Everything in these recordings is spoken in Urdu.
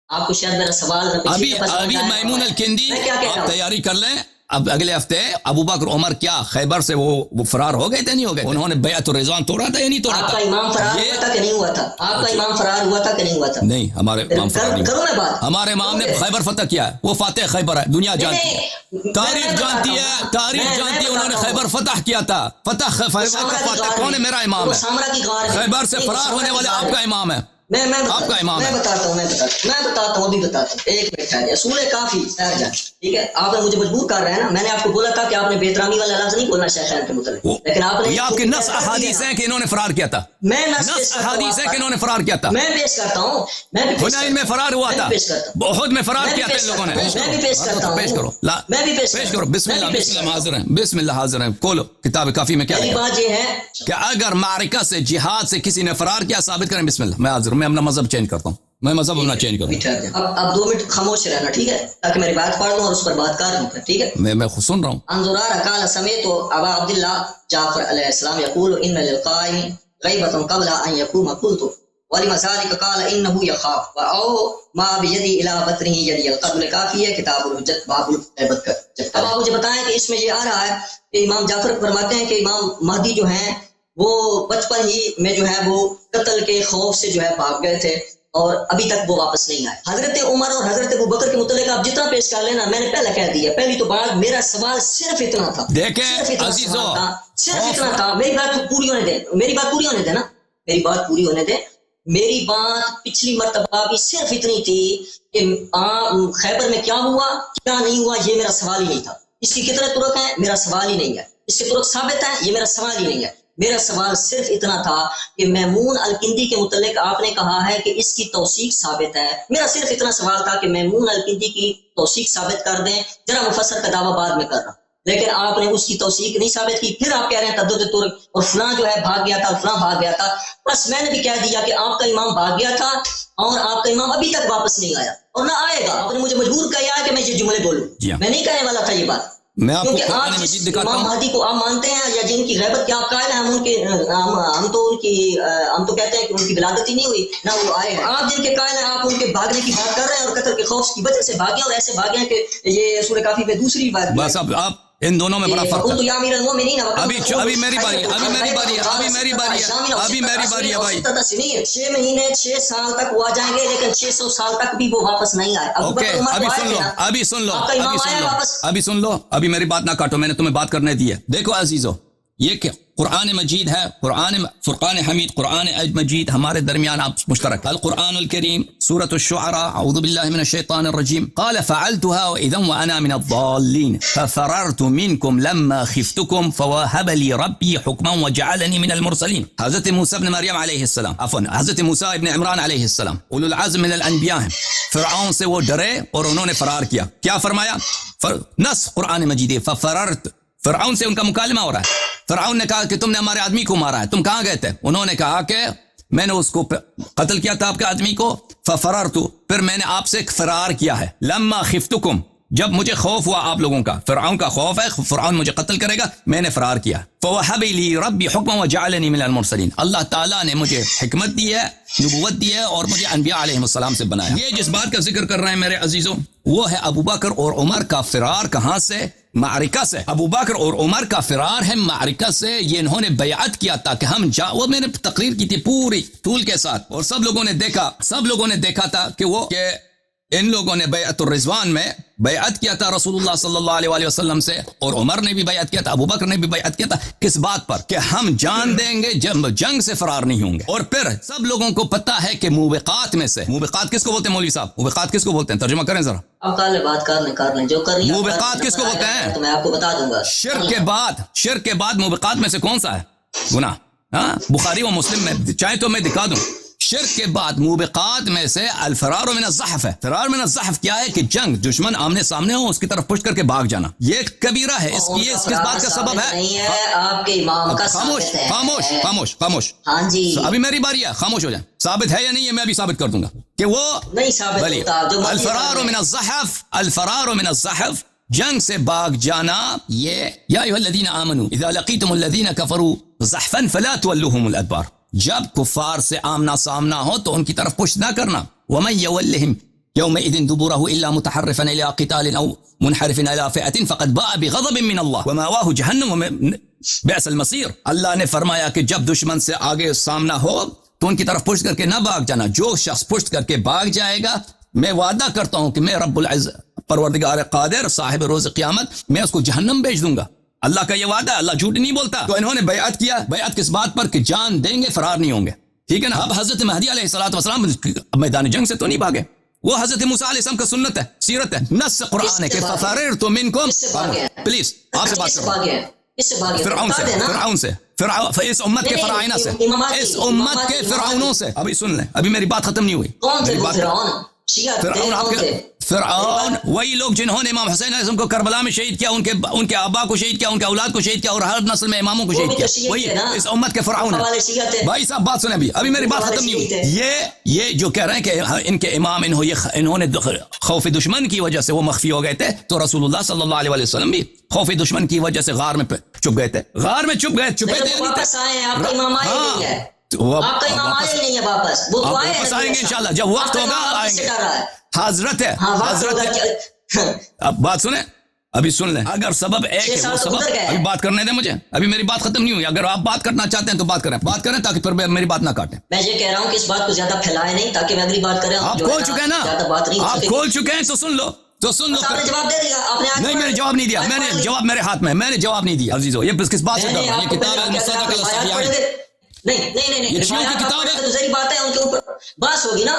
آپ کو شاید میرا سوال ابھی میمون الکندی آپ تیاری کر لیں. اب اگلے ہفتے ابو بکر عمر کیا خیبر سے وہ فرار ہو گئے تھے نہیں ہو گئے؟ انہوں نے بیعت الرضوان توڑا تھا یا نہیں توڑا تھا؟ آپ کا امام فرار ہوا تھا کہ نہیں ہوا تھا؟ آپ کا امام فرار ہوا تھا کہ نہیں ہوا تھا؟ نہیں، ہمارے امام فرار نہیں. کروں میں بات؟ ہمارے امام نے خیبر فتح کیا ہے، وہ فاتح خیبر ہے، دنیا جانتی ہے، تاریخ جانتی ہے، تاریخ جانتی ہے. انہوں نے خیبر فتح کیا تھا. فتح خیبر کا فاتح کون ہے؟ میرا امام ہے. خیبر سے فرار ہونے والے آپ کا امام ہے. آپ کا امام ہے. میں بتاتا ہوں ابھی بتاتا ہوں. ایک منٹ ٹھہرے. اصول کافی ٹھیک ہے. آپ نے مجھے مجبور کر رہے ہیں نا. میں نے آپ کو بولا تھا کہ آپ نے بے احترامی والا لفظ نہیں بولنا شیخین کے متعلق، لیکن آپ نے یہ آپ کے نص احادیث ہیں کہ انہوں نے فرار کیا تھا. میں نص احادیث ہیں کہ انہوں نے فرار کیا تھا. میں پیش کرتا ہوں. حنین میں فرار ہوا تھا، احد میں فرار کیا تھا ان لوگوں نے. میں بھی پیش کرتا ہوں. پیش کرو. میں بھی پیش کرو. بسم اللہ، بسم اللہ حاضر ہیں، بسم اللہ حاضر ہیں. کھولو کتاب کافی میں. کیا بات یہ ہے کہ اگر معرکہ سے جہاد سے کسی نے فرار کیا ثابت کریں. بسم اللہ، میں حاضر ہوں. میں اپنا مذہب چینج کرتا ہوں. میں مذہب اپنا چینج کروں. اب 2 منٹ خاموش رہنا ٹھیک ہے، تاکہ میری بات پڑھ لوں اور اس پر بات کر لوں. ٹھیک ہے، میں خود سن رہا ہوں. انظرار قال سمیت ابا عبداللہ جعفر علیہ السلام یقول ان للقائم غیبۃ قبل ان یقوم قلت ولما ذلك قال انه يخاف او ما بيدي الى بطنه يدي. القتل کافی ہے کتاب الحجت باب الغیبت کا. اب آپ مجھے بتائیں کہ اس میں یہ آ رہا ہے کہ امام جعفر فرماتے ہیں کہ امام مہدی جو ہیں وہ بچپن ہی میں جو ہے وہ قتل کے خوف سے جو ہے بھاگ گئے تھے اور ابھی تک وہ واپس نہیں آئے. حضرت عمر اور حضرت ابو بکر کے متعلق آپ جتنا پیش کر لینا، میں نے پہلے کہہ دیا. پہلی تو بات، میرا سوال صرف اتنا تھا. دیکھیں عزیزو، صرف اتنا تھا. میری بات پوری ہونے دیں. میری بات پوری ہونے دیں نا. میری بات پوری ہونے دیں. میری بات پچھلی مرتبہ بھی صرف اتنی تھی کہ خیبر میں کیا ہوا کیا نہیں ہوا یہ میرا سوال ہی نہیں تھا. اس کی کتنے طرق ہیں میرا سوال ہی نہیں ہے. اس کے طرق ثابت ہیں یہ میرا سوال ہی نہیں ہے. میرا سوال صرف اتنا تھا کہ میمون الکندی کے متعلق آپ نے کہا ہے کہ اس کی توثیق ثابت ہے. میرا صرف اتنا سوال تھا کہ میمون الکندی کی توثیق ثابت کر دیں. ذرا مفسر کا دعویٰ بعد میں کر رہا ہوں، لیکن آپ نے اس کی توثیق نہیں ثابت کی. پھر آپ کہہ رہے ہیں تدد ترک اور فلاں جو ہے بھاگ گیا تھا اور فلاں بھاگ گیا تھا. بس میں نے بھی کہہ دیا کہ آپ کا امام بھاگ گیا تھا اور آپ کا امام ابھی تک واپس نہیں آیا اور نہ آئے گا. آپ نے مجھے مجبور کیا کہ میں یہ جملے بولوں. میں نہیں کہنے والا تھا یہ بات. میں آپ کو قرآن مجید دکھاتا ہوں. امام مہدی کو آپ مانتے ہیں یا جن کی غیبت کے آپ قائل ہیں، ہم تو کہتے ہیں کہ ان کی ولادت ہی نہیں ہوئی نہ وہ آئے ہیں. آپ جن کے قائل ہیں آپ ان کے بھاگنے کی بات کر رہے ہیں اور قتل کے خوف کی وجہ سے بھاگے اور ایسے بھاگے ہیں کہ یہ سورہ کافی میں دوسری بات. بس اب آپ ان دونوں میں بڑا فرق ہے. ابھی میری باری ہے بھائی. 6 مہینے 6 سال تک وہ آ جائیں گے لیکن 600 سال تک بھی وہ واپس نہیں آئے. ابھی سن لو. ابھی میری بات نہ کاٹو، میں نے تمہیں بات کرنے دی ہے. دیکھو عزیزو، یہ کہ قرآن مجید ہے، فرقان حمید، قرآن مجید ہمارے درمیان آپ مشترک. القرآن الکریم سورة الشعراء اعوذ باللہ من الشیطان الرجیم قال فعلتها واذا وانا من الضالین ففررت منکم لما خفتکم فوهب لي ربی حکما وجعلنی من المرسلین. حضرت موسیٰ ابن مریم علیہ السلام، حضرت موسیٰ ابن عمران علیہ السلام اولو العزم من الانبیاء ہیں. فرعون سے وہ ڈرے اور انہوں نے فرار کیا. کیا فرمایا؟ نص قرآن مجید ففررت. فرعون سے ان کا مکالمہ ہو رہا ہے. فرعون نے کہا کہ تم نے ہمارے آدمی کو مارا ہے، تم کہاں گئے تھے؟ انہوں نے کہا کہ میں نے اس کو قتل کیا تھا آپ کے آدمی کو. ففررت، پھر میں نے آپ سے فرار کیا ہے. لما خفتکم، جب مجھے خوف ہوا آپ لوگوں کا. فرعون کا خوف ہے فرعون مجھے قتل کرے گا، میں نے فرار کیا. فوہب لی ربی حکما وجعلنی من المرسلین. اللہ تعالیٰ نے مجھے حکمت دی ہے، نبوت دی ہے اور مجھے انبیاء علیہ السلام سے بنایا. یہ جس بات کا ذکر کر رہے ہیں میرے عزیزوں، وہ ہے ابو بکر اور عمر کا فرار. کہاں سے؟ معرکہ سے. ابو بکر اور عمر کا فرار ہے معرکہ سے. یہ انہوں نے بیعت کیا تھا کہ ہم وہ میں نے تقریر کی تھی پوری طول کے ساتھ اور سب لوگوں نے دیکھا تھا کہ ان لوگوں نے بیعت الرضوان میں بیعت کیا تھا رسول اللہ صلی اللہ علیہ وآلہ وسلم سے، اور عمر نے بھی بیعت کیا تھا، ابو بکر نے بھی بیعت کیا تھا. کس بات پر؟ کہ ہم جان دیں گے، جنگ سے فرار نہیں ہوں گے. اور پھر سب لوگوں کو پتا ہے کہ موبقات میں سے، موبقات کس کو بولتے ہیں مولوی صاحب؟ موبقات کس کو بولتے ہیں؟ ترجمہ کریں ذرا. اب کال بات کر لیں جو کرنی. موبقات کس کو بولتے ہیں؟ تو میں آپ کو بتا دوں گا. شرک کے بعد موبقات میں سے کون سا ہے گناہ؟ بخاری و مسلم میں چاہے تو میں دکھا دوں. شرک کے بعد موبقات میں سے الفرار من الزحف ہے. فرار من الزحف کیا ہے؟ کہ جنگ، دشمن آمنے سامنے ہو، اس کی طرف پشت کر کے بھاگ جانا. یہ ایک کبیرہ ہے. اس کی کس بات کا سبب ہے؟ آپ کے امام کا خاموش. ہاں جی، ابھی میری باری ہے، خاموش ہو جائیں. ثابت ہے یا نہیں ہے؟ میں ابھی ثابت کر دوں گا کہ وہ نہیں ثابت ہوتا. الفرار من الزحف، جنگ سے بھاگ جانا. یہ یا ایھا الذین آمنوا اذا لقیتم الذین کفروا زحفا فلا تولوهم الادبار. جب کفار سے آمنا سامنا ہو تو ان کی طرف پشت نہ کرنا. ومن یولہم يومئذ دبره إلا متحرفا إلى قتال أو منحرف إلى فئة فقد باء بغضب من الله ومأواه جهنم بئس المصير. اللہ نے فرمایا کہ جب دشمن سے آگے سامنا ہو تو ان کی طرف پشت کر کے نہ بھاگ جانا. جو شخص پشت کر کے بھاگ جائے گا میں وعدہ کرتا ہوں کہ میں رب العزت پروردگار قادر صاحب روز قیامت میں اس کو جہنم بھیج دوں گا. اللہ کا یہ وعدہ ہے, اللہ جھوٹ نہیں بولتا. تو انہوں نے بیعت کیا. بیعت کس بات پر؟ کہ جان دیں گے فرار نہیں ہوں گے. ٹھیک ہے نا. اب حضرت مہدی علیہ الصلوۃ والسلام میدان جنگ سے تو نہیں بھاگے. وہ حضرت موسیٰ علیہ السلام کا سنت ہے, سیرت ہے, نص قرآن ہے کہ فَفَرِرْتُ مِنْكُمْ. پلیز آپ سے بات کرو. فرعون سے اس امت کے فرعونہ سے, اس امت کے فرعونوں سے. ابھی سن لیں, ابھی میری بات ختم نہیں ہوئی. فرعون آپ کے فرعون وہی لوگ جنہوں نے امام حسین علیہ السلام کو کربلا میں شہید کیا, ان کے آبا کو شہید کیا, ان کے اولاد کو شہید کیا, اور ہر نسل میں اماموں کو شہید کیا. وہی اس امت کے فرعون ہیں. بھائی صاحب بات سنیں, ابھی میری بات ختم نہیں ہوئی. یہ جو کہہ رہے ہیں کہ ان کے امام انہوں نے خوف دشمن کی وجہ سے وہ مخفی ہو گئے تھے, تو رسول اللہ صلی اللہ علیہ وسلم بھی خوف دشمن کی وجہ سے غار میں چھپ گئے تھے. غار میں چھپے واپس آئیں گے انشاءاللہ. جب وقت ہوگا آئیں گے. حضرت ہے, حضرت ہے. اب بات سنیں, ابھی سن لیں. اگر سبب ایک ہے, وہ سبب ابھی بات کرنے دیں مجھے, ابھی میری بات ختم نہیں ہوئی. اگر آپ بات کرنا چاہتے ہیں تو بات کریں تاکہ پھر میری بات نہ کاٹیں. میں یہ کہہ رہا ہوں کہ اس بات کو زیادہ پھیلائے نہیں تاکہ میں اگلی بات کریں. آپ کھول چکے ہیں نا, آپ کھول چکے ہیں تو سن لو. جواب دے دیا آپ نے. نہیں, میں نے جواب نہیں دیا. میں نے جواب میرے ہاتھ میں, میں نے جواب نہیں دیا. عزیزو یہ کس بات سے کر رہا ہوں؟ یہ کتاب المصدق علی الصحیحین. نہیں یہ شیعوں کی کتاب ہے. دوسری بات ہے, ان کے اوپر بحث ہوگی نا.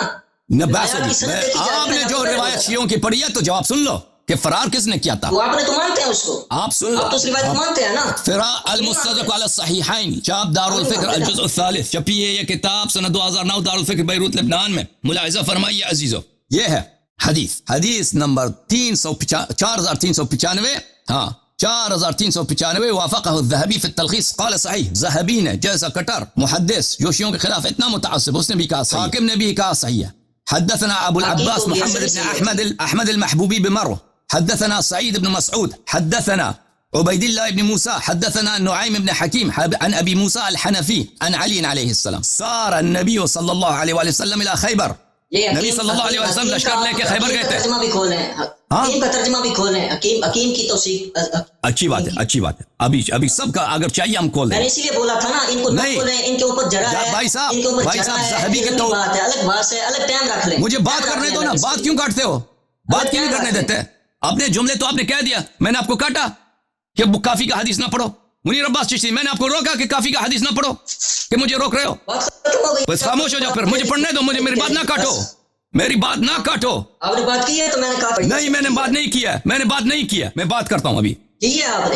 بحث ہوگی. آپ نے جو روایت شیعوں کی پڑھی ہے تو جواب سن لو کہ فرار کس نے کیا تھا. وہ آپ نے تو مانتے ہیں اس کو. آپ سن لو, آپ تو اس روایت کو مانتے ہیں نا. فرار المصدق علی الصحیحین, چاپ دار الفکر الجزء الثالث, چھپی ہے یہ کتاب سنہ 2009 دار الفکر بیروت لبنان میں. ملاحظہ فرمائیے عزیزو, یہ ہے حدیث نمبر 4395. ہاں 4395. وافقہ الذہبی فی التلخیص قال صحیح. ذہبی نے, جیسا کٹر محدث جو شیعوں کے خلاف اتنا متعصب, اس نے بھی کہا صحیح. حاکم نے بھی کہا صحیح ہے. حدثنا ابو العباس محمد بن احمد المحبوبی بمروه. حدثنا سعيد بن مسعود. حدثنا عبيد الله بن موسى. حدثنا نعيم بن حكيم عن ابي موسى الحنفي عن علي عليه السلام. صار النبي صلى الله عليه وسلم الى خيبر. نبی صلی اللہ علیہ وسلم لشکر لے کے خیبر گئے تھے. ترجمہ بھی کھولیں, حکیم کا ترجمہ بھی کھولیں, حکیم کی توثیق. اچھی بات ہے, اچھی بات ہے. ابھی سب کا اگر چاہیے ہم کھول دیں. میں نے اسی لیے بولا تھا نا, ان کو نہ کھولیں, ان کے اوپر جرا ہے. بھائی صاحب صحابی کے تو بات ہے, الگ بات سے الگ ٹائم رکھ لیں. مجھے بات کرنے دو نا. بات کیوں کاٹتے ہو؟ بات کیوں نہیں کرنے دیتے؟ اپنے جملے تو آپ نے کہہ دیا, میں نے آپ کو کاٹا کہ کافی کا حدیث نہ پڑھو. منیر عباس چشتی, میں نے آپ کو روکا کہ کافی کا حدیث نہ پڑھو, کہ مجھے روک رہے ہو. بس خاموش ہو جاؤ, پھر مجھے پڑھنے دو. مجھے میری بات نہ کاٹو, میری بات نہ کاٹو. آپ نے بات کی ہے تو میں نے کہا نہیں, میں نے بات نہیں کیا, میں نے بات نہیں کیا. میں بات کرتا ہوں ابھی. کی ہے آپ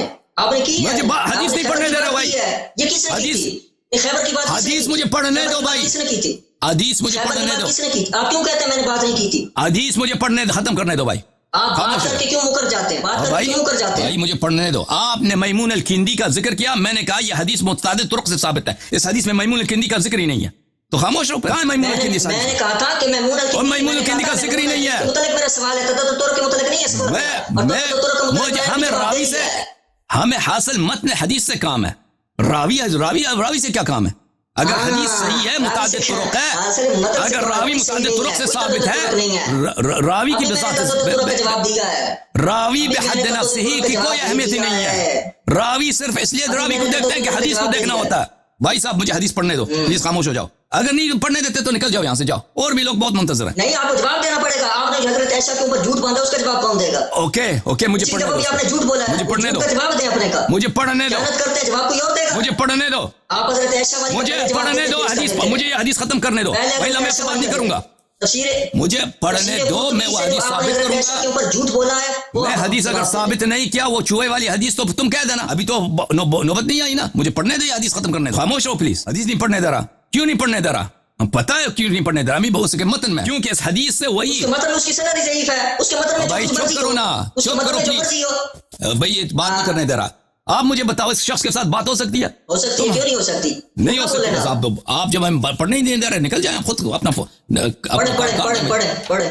نے کی ہے. مجھے حدیث نہیں پڑھنے دے رہا بھائی. یہ کس نے کی تھی؟ خیبر کی بات حدیث مجھے پڑھنے دو بھائی. کس نے کی تھی حدیث؟ مجھے پڑھنے دو. کس نے کی تھی؟ آپ کیوں کہتے ہیں میں نے بات نہیں کی تھی؟ حدیث مجھے پڑھنے دو, ختم کرنے دو بھائی. آپ بات کر کے کیوں مکر جاتے ہیں؟ بات کر کے کیوں مکر جاتے ہیں بھائی؟ مجھے پڑھنے دو. آپ نے میمون الکندی کا ذکر کیا, میں نے کہا یہ حدیث متعدد طرق سے ثابت ہے. اس حدیث میں میمون الکندی کا ذکر ہی نہیں ہے, تو خاموش رہو. کہاں ہے میمون الکندی؟ میں نے کہا تھا کہ میمون الکندی کا ذکر ہی نہیں ہے. متعلق میرا سوال ہے, تدد طور کے متعلق نہیں ہے. ہمیں راوی سے, ہمیں حاصل متن حدیث سے کام ہے. راوی سے کیا کام ہے؟ اگر حدیث صحیح ہے, متعدد طرق ہے, اگر راوی متعدد طرق سے ثابت ہے, راوی کی راوی بحد نفسہ کی کوئی اہمیت ہی نہیں ہے. راوی صرف اس لیے راوی کو دیکھتے ہیں کہ حدیث کو دیکھنا ہوتا ہے. بھائی صاحب مجھے حدیث پڑھنے دو پلیز, خاموش ہو جاؤ. اگر نہیں پڑھنے دیتے تو نکل جاؤ یہاں سے, جاؤ. اور بھی لوگ بہت منتظر ہیں. نہیں, آپ کو جواب دینا پڑے گا. آپ نے حضرت عائشہ کے اوپر جھوٹ باندھا, اس کا جواب کون دے گا؟ اوکے, مجھے پڑھنے دو. آپ نے جھوٹ بولا ہے, مجھے پڑھنے دو. جواب دیں اپنے کا. مجھے پڑھنے دو. خیانت کرتے ہیں, جواب کوئی اور دے گا. مجھے پڑھنے دو. آپ حضرت عائشہ والی مجھے پڑھنے دو حدیث, مجھے یہ حدیث ختم کرنے دو. پہلا میں سے بات نہیں کروں گا. مجھے پڑھنے دو, میں وہ حدیث ثابت کروں گا. جھوٹ بولا ہے, میں حدیث اگر ثابت نہیں کیا, وہ چوہے والی حدیث, تو تم کہہ دینا. ابھی تو نوبت نہیں آئی نا. مجھے پڑھنے دو, یہ حدیث ختم کرنے دو. خاموش ہو پلیز. حدیث نہیں پڑھنے دے رہا. کیوں نہیں پڑھنے دے رہا؟ ہم پتہ ہے کیوں نہیں پڑھنے دے رہا. ہمیں بہت سے متن میں, کیونکہ اس حدیث سے وہی مطلب اس کی سند ضعیف ہے. اس کے مطلب میں بھائی چپ کرو نا, چپ کرو پلیز بھائی. یہ بات نہیں کرنے دے رہا. آپ مجھے بتاؤ, اس شخص کے ساتھ بات ہو سکتی ہے؟ ہو سکتی ہے, کیوں نہیں ہو سکتی؟ نہیں ہو سکتی. آپ جب ہم پڑھنے ہی نہیں دے رہے, نکل جائیں خود کو اپنا.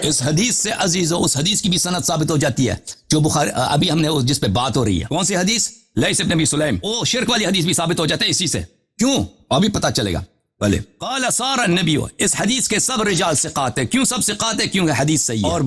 اس حدیث سے عزیزو, اس حدیث کی بھی سند ثابت ہو جاتی ہے جو بخاری, ابھی ہم نے جس پہ بات ہو رہی ہے. کون سی حدیث؟ لیث ابن ابی سلیم. وہ شرک والی حدیث بھی ثابت ہو جاتا ہے اسی سے. کیوں؟ ابھی پتہ چلے گا. بھلے قال صار النبی، اس حدیث کے سب رجال ثقات ہے. کیوں سب ثقات ہے؟ کیونکہ حدیث صحیح ہے اور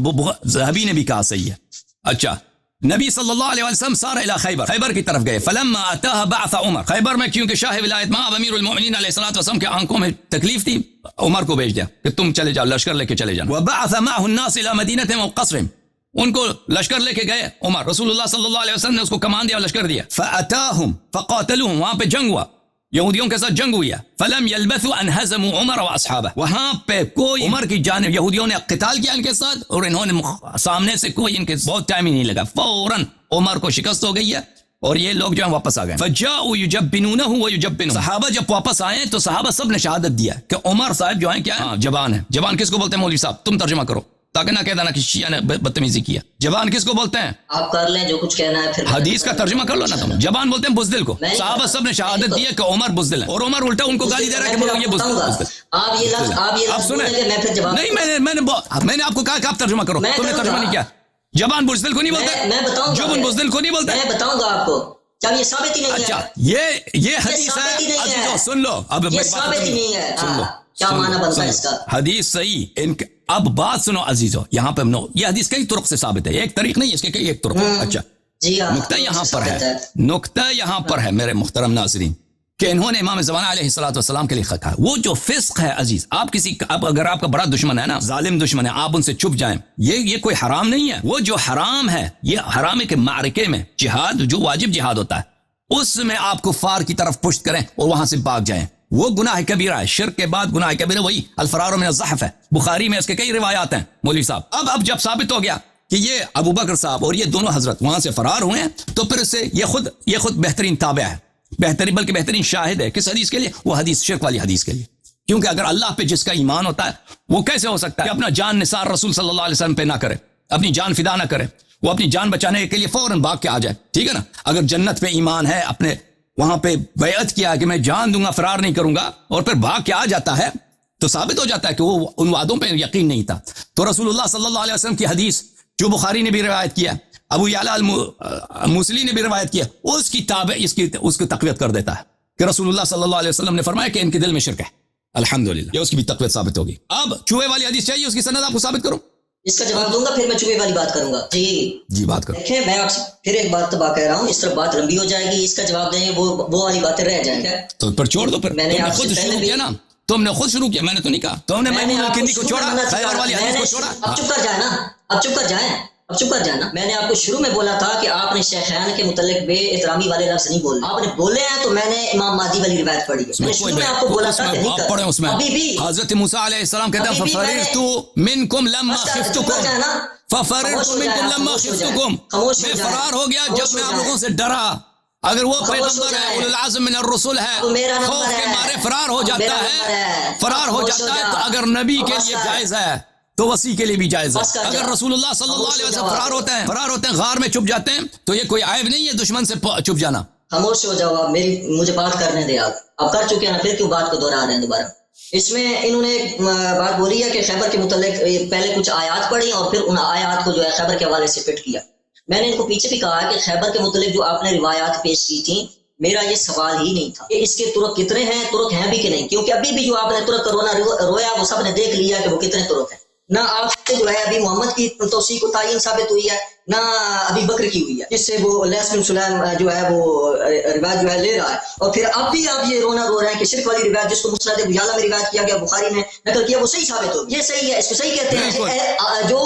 ذہبی نے بھی کہا صحیح ہے. اچھا، نبی صلی اللہ علیہ وسلم سار الى خیبر، خیبر کی طرف گئے. فلما اتاها بعث عمر، خیبر میں کیونکہ شاہ ولایت ماں امیر المؤمنین علیہ الصلوۃ والسلام کے آنکھوں میں تکلیف تھی، عمر کو بھیج دیا کہ تم چلے جاؤ، لشکر لے کے چلے جانا. وبعث معه الناس الى مدینتهم وقصرهم، ان کو لشکر لے کے گئے عمر. رسول اللہ صلی اللہ علیہ وسلم نے اس کو کمان دیا اور لشکر دیا. فاتاهم فقاتلوهم، وہاں پہ جنگ ہوا، یہودیوں کے ساتھ جنگ ہوئی ہے. فلم يلبثوا ان هزموا عمر واصحابه، وہاں پہ کوئی عمر کی جانب یہودیوں نے قتال کیا ان کے ساتھ، اور انہوں نے سامنے سے کوئی ان کے بہت ٹائم ہی نہیں لگا، فوراً عمر کو شکست ہو گئی ہے اور یہ لوگ جو ہیں واپس آ گئے. فجاءوا يجبنونه ويجبنون، صحابہ جب واپس آئے تو صحابہ سب نے شہادت دیا کہ عمر صاحب جو ہیں کیا ہیں، جوان ہیں. جوان کس کو بولتے ہیں مولوی صاحب؟ تم ترجمہ کرو تاکہ نہ کہہ دینا کہ شیعہ نے بدتمیزی کیا. جوان کس کو بولتے ہیں؟ آپ کر لیں جو کچھ کہنا ہے، پھر حدیث کا ترجمہ کر لو نا تم. جوان بولتے ہیں بزدل کو. صحابہ سب نے شہادت دی ہے کہ عمر بزدل ہے، اور عمر الٹا ان کو گالی دے رہا ہے کہ بولو یہ بزدل. آپ یہ لفظ سنیں، میں پھر جواب نہیں، میں نے آپ کو کہا کہ آپ ترجمہ کرو، تم نے ترجمہ نہیں کیا. جوان بزدل کو نہیں بولتے، میں بتاؤں جبن بزدل کو نہیں بولتے. میں بتاؤں گا آپ کو جب یہ ثابت ہی نہیں ہے. اچھا، یہ حدیث ہے. عزیزو سن لو، اب یہ ثابت ہی نہیں ہے. سن لو، کیا معنی بنتا ہے اس کا؟ حدیث صحیح. اب بات سنو عزیزو، یہاں پہ یہ حدیث کئی طرق سے ثابت ہے، ایک طریق نہیں، اس کے کئی ایک طرق ہے. اچھا، جی ہاں، نقطہ یہاں پر ہے، نقطہ یہاں پر ہے میرے محترم ناظرین، کہ انہوں نے امام زمانہ علیہ الصلوۃ والسلام کے لیے کہا وہ جو فسق ہے عزیز، آپ اگر آپ کا بڑا دشمن ہے نا، ظالم دشمن ہے، آپ ان سے چھپ جائیں، یہ کوئی حرام نہیں ہے. وہ جو حرام ہے، یہ حرام ہے کہ معرکے میں جہاد، جو واجب جہاد ہوتا ہے، اس میں آپ کفار کی طرف پشت کریں اور وہاں سے بھاگ جائیں، وہ گناہ کبیرہ ہے. شرک کے بعد گناہ کبیرہ وہی الفرار من الزحف ہے. بخاری میں اس کے کئی روایات ہیں مولوی صاحب. اب جب ثابت ہو گیا کہ یہ ابو بکر صاحب اور یہ دونوں حضرت وہاں سے فرار ہوئے ہیں، تو پھر سے یہ خود بہترین تابع ہے، بلکہ بہترین شاہد ہے. کس حدیث کے لیے؟ وہ حدیث، شرک والی حدیث کے لیے. کیونکہ اگر اللہ پہ جس کا ایمان ہوتا ہے، وہ کیسے ہو سکتا ہے کہ اپنا جان نثار رسول صلی اللہ علیہ وسلم پہ نہ کرے، اپنی جان فدا نہ کرے، وہ اپنی جان بچانے کے لیے فوراً بھاگ کے آ جائے. ٹھیک ہے نا؟ اگر جنت پہ ایمان ہے، اپنے وہاں پہ بیعت کیا کہ میں جان دوں گا، فرار نہیں کروں گا، اور پھر بھاگ کے آ جاتا ہے، تو ثابت ہو جاتا ہے کہ وہ ان وعدوں پہ یقین نہیں تھا. تو رسول اللہ صلی اللہ علیہ وسلم کی حدیث جو بخاری نے بھی روایت کیا، ابو یعلا الموصلی نے بھی روایت کیا، اس کی تابع اس کی تقویت کر دیتا ہے کہ رسول اللہ صلی اللہ علیہ وسلم نے فرمایا کہ ان کے دل میں شرک ہے. الحمدللہ، یہ اس کی بھی تقویت ثابت ہوگی. اب چوہے والی حدیث چاہیے، اس کی سند آپ کو ثابت کروں؟ اس کا جواب دوں گا، پھر میں چوہے والی بات کروں گا. جی بات کرو. دیکھیں، میں پھر ایک بات تباہ کہہ رہا ہوں، اس طرح بات لمبی ہو جائے گی، اس کا جواب دیں گے وہ والی باتیں رہ جائیں گے. تو پھر چھوڑ دو. پھر میں نے خود شروع کیا نا، تم نے خود شروع کیا، میں نے تو نہیں کہا. تم نے میمون الکندی کو چھوڑا، خیبر والی حدیث کو چھوڑا. اب چپ کر جائیں نا، اب چپ کر جائیں. میں نے آپ کو شروع میں بولا تھا کہ آپ نے شیخین کے متعلق بے احترامی والے لفظ نہیں بولے. آپ نے بولے ہیں تو میں نے امام مہدی والی روایت پڑھی ہے. میں نے شروع میں آپ کو بولا تھا کہ نہیں کر. پڑھیں اس میں ابھی بھی حضرت موسیٰ علیہ السلام کہتے ہیں ففررت منکم لما خفتکم، میں فرار ہو گیا جب میں آپ لوگوں سے ڈرا. اگر وہ پیغمبر ہے، اولو العزم من الرسل ہے، خوف کے مارے فرار ہو جاتا ہے، تو اگر نبی کے لیے جائز ہے تو وسیع کے لیے بھی جائز ہے. اگر رسول اللہ صلی اللہ علیہ وسلم فرار ہوتے ہیں، غار میں چھپ جاتے ہیں، تو یہ کوئی عیب نہیں ہے دشمن سے چھپ جانا. خاموش ہو جاؤ. آپ مجھے بات کرنے دیں. آپ کر چکے ہیں، پھر کیوں بات کو دہرا رہے ہیں دوبارہ؟ اس میں انہوں نے ایک بات بولی ہے کہ خیبر کے متعلق پہلے کچھ آیات پڑھی اور پھر ان آیات کو جو ہے خیبر کے حوالے سے فٹ کیا. میں نے ان کو پیچھے بھی کہا کہ خیبر کے متعلق جو آپ نے روایات پیش کی تھیں، میرا یہ سوال ہی نہیں تھا کہ اس کے ترک کتنے ہیں، ترک ہیں بھی کہ نہیں، کیونکہ ابھی بھی جو آپ نے ترک کا رویا وہ سب نے دیکھ لیا کہ وہ کتنے ترک ہیں. نہ آپ سے جو ہے ابھی محمد کی توثیق و تعین ثابت ہوئی ہے، نہ ابھی بکر کی ہوئی ہے، جس سے وہ لیس بن سلیم جو ہے وہ روایت جو ہے لے رہا ہے. اور پھر اب بھی آپ یہ رونا رو رہے ہیں کہ شرک والی روایت جس کو مسند ابو یعلا میں روایت کیا گیا، بخاری نے نقل کیا، وہ صحیح ثابت ہو. یہ صحیح ہے، اس کو صحیح کہتے ہیں. جو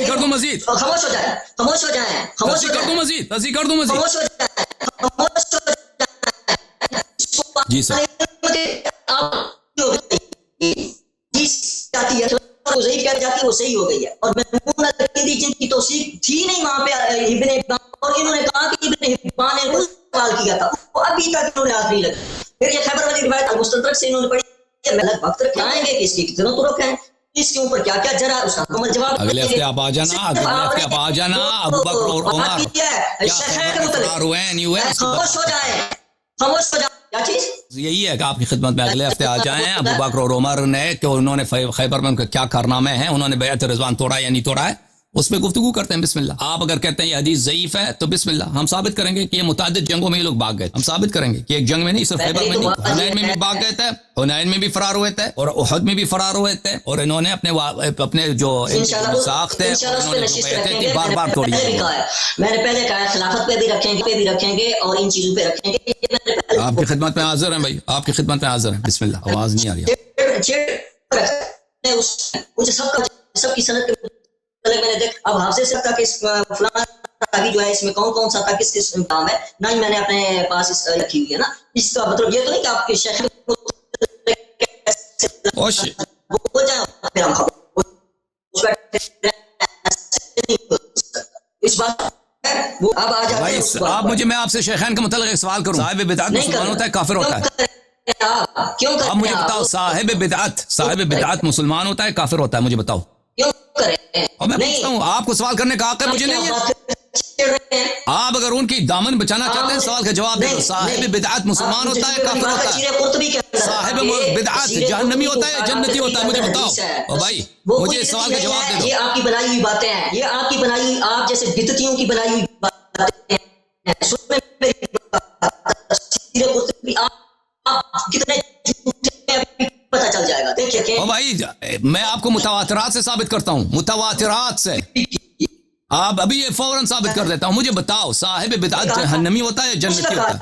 کر دوں مزید، خاموش ہو جائیں، خاموش ہو جائیں، خاموش ہو جائیں، مزید خاموش ہو جائیں. جی سر. وہ صحیح ہو گئی ہے. اور میمون الکندی جن کی توثیق تھی نہیں وہاں پہ ابن حبان، اور انہوں نے کہا کہ ابن حبان نے سوال کیا تھا، وہ ابھی تک انہوں نے ہاتھ نہیں لگا. پھر یہ خیبر والی روایت المستدرک سے انہوں نے پڑھی، لگ وقت رکھائیں گے کہ اس کی کتنے طرق ہیں، اس کے اوپر کیا کیا جرا، اس کا مکمل جواب اگلے ہفتے آپ آ جانا. ابو بکر اور عمر خاموش ہو جائیں، خاموش ہو جائیں. کیا چیز یہی ہے کہ آپ کی خدمت میں اگلے ہفتے آ جائیں. ابو بکر اور عمر نے کہ انہوں نے خیبر میں کیا کارنامے ہیں، انہوں نے بیعت رضوان توڑا یا نہیں توڑا ہے، اس پہ گفتگو کرتے ہیں بسم اللہ. آپ اگر کہتے ہیں یہ حدیث ضعیف ہے تو بسم اللہ, ہم ثابت کریں گے کہ یہ متعدد جنگوں میں یہ لوگ بھاگ گئے. ہم ثابت کریں گے کہ ایک جنگ میں نہیں, صرف خیبر میں نہیں, حنین میں بھی بھاگ گئے تھے, حنین میں بھی فرار ہوئے تھے, اور احد میں بھی فرار ہوئے تھے, اور انہوں نے اپنے جو ساخت ہے بار بار توڑی. میں نے پہلے کہا خلافت پہ بھی رکھیں گے اور ان چیزوں پہ رکھیں گے. آپ کی خدمت میں حاضر ہیں بھائی, آپ کی خدمت میں حاضر ہیں. بسم اللہ. آواز نہیں آ رہی سب کی صنعت میں نے دیکھا. اب حافظ صاحب کا کہ فلاں راوی جو ہے اس میں کون سا تھا, کس کام ہے, نہ ہی میں نے اپنے پاس اس رکھی ہوئی ہے نا. اس کا مطلب یہ تو نہیں کہ آپ کے شیخ اس بات بھائی, آپ مجھے, میں آپ سے شیخین کے متعلق ایک سوال کروں. صاحب بدعت مسلمان ہوتا ہے کافر ہوتا ہے؟ آپ مجھے بتاؤ, صاحب بدعت مسلمان ہوتا ہے کافر ہوتا ہے؟ مجھے بتاؤ. اور میں پوچھتا ہوں, آپ کو سوال کرنے کا حق ہے, مجھے نہیں ہے. آپ اگر ان کی دامن بچانا چاہتے ہیں سوال کا جواب دے دو. صاحب بدعت مسلمان ہوتا ہے کافر ہوتا ہے؟ صاحب بدعت جہنمی ہوتا ہے جنتی ہوتا ہے؟ مجھے بتاؤ. اور بھائی مجھے اس سوال کا جواب دے دو. یہ آپ کی بنائی ہوئی باتیں ہیں, یہ آپ کی بنائی ہوئی, آپ جیسے بدعتیوں کی بنائی ہوئی باتیں ہیں. آپ کتنے پتہ چل جائے گا. دیکھیے بھائی, میں آپ کو متواترات سے ثابت کرتا ہوں, متواترات سے. آپ ابھی یہ فوراً ثابت کر دیتا ہوں. مجھے بتاؤ, صاحب بدعت جہنمی ہوتا ہے جنتی ہوتا ہے؟